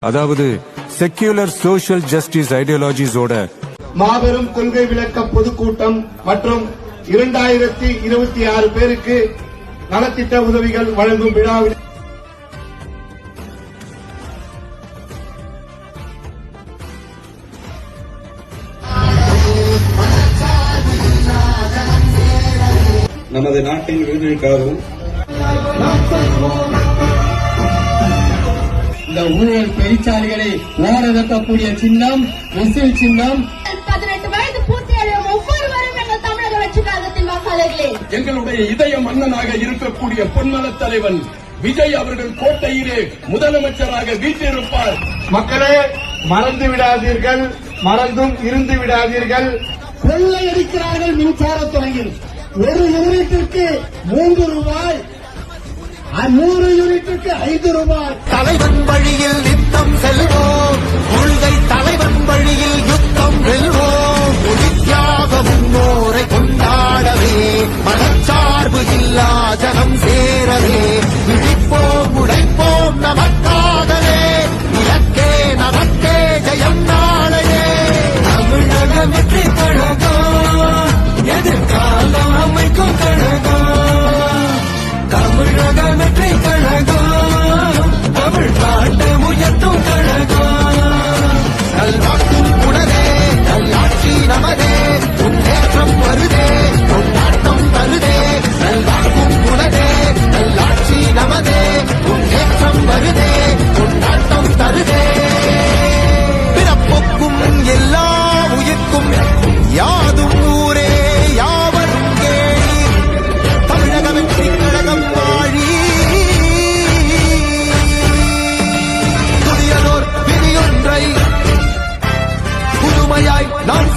அதாவது secular social justice ஐடியாலஜிஸோட மாபெரும் கொள்கை விளக்க பொதுக்கூட்டம் மற்றும் 2026 பேருக்கு நலத்திட்ட உதவிகள் வழங்கும் விழாவில் நமது நாட்டின் விடுதலைக்காகவும் இந்த ஊழல் பெருச்சாலிகளை ஓரதக்கக்கூடிய சின்னம் விசில் சின்னம். 18 வயது பூர்த்தியடையும் ஒவ்வொருவரும் எங்கள் தமிழக வெற்றி கழகத்தின் வாக்காளர்களே. எங்களுடைய இதய மன்னனாக இருக்கக்கூடிய பொன்மன தலைவன் விஜய் அவர்கள் கோட்டையிலே முதலமைச்சராக வீற்றிருப்பார். மக்களே, மறந்து விடாதீர்கள், மறந்தும் இருந்து விடாதீர்கள். கொள்ளையடிக்கிறார்கள் மின்சாரத்துறையில். ஒரு யூனிட்டுக்கு 3 ரூபாய், 100 யூனிட்டுக்கு 5 ரூபாய். தலைவன் வழியில் நித்தம் செல்வோம், கொள்கை தலைவன் வழியில் யுத்தம் வெல்வோம். தியாக முன்னோரை கொண்டாடவே, மனச்சார்பு இல்லா ஜனம் சேரவே, விழிப்போம் உடைப்போம் நமக்காகவே, இலக்கே நமக்கே ஜெயம் நாளையே. தமிழக வெற்றி கழகம், எதிர்காலம் அமைக்கும் கழகம். தமிழக வெற்றி கழகம், தமிழ் நாட்டை உயர்த்தும் கழகம். நல்வாக்கும் உடனே, நல்லாட்சி நமதே, முன்னேற்றம் வருதே, கொண்டாட்டம் தருதே. நல்வாக்கும் உடனே, நல்லாட்சி நமதே, முன்னேற்றம் வருதே, கொண்டாட்டம் தருதே. பிறப்புக்கும் எல்லா உயிர்க்கும் யாதும் ஊரே யாவரும் கேளீர். தமிழக வெற்றி கழகம் வாழி. புதியதோர் விதியொன்றை புதுமையாய் நாம்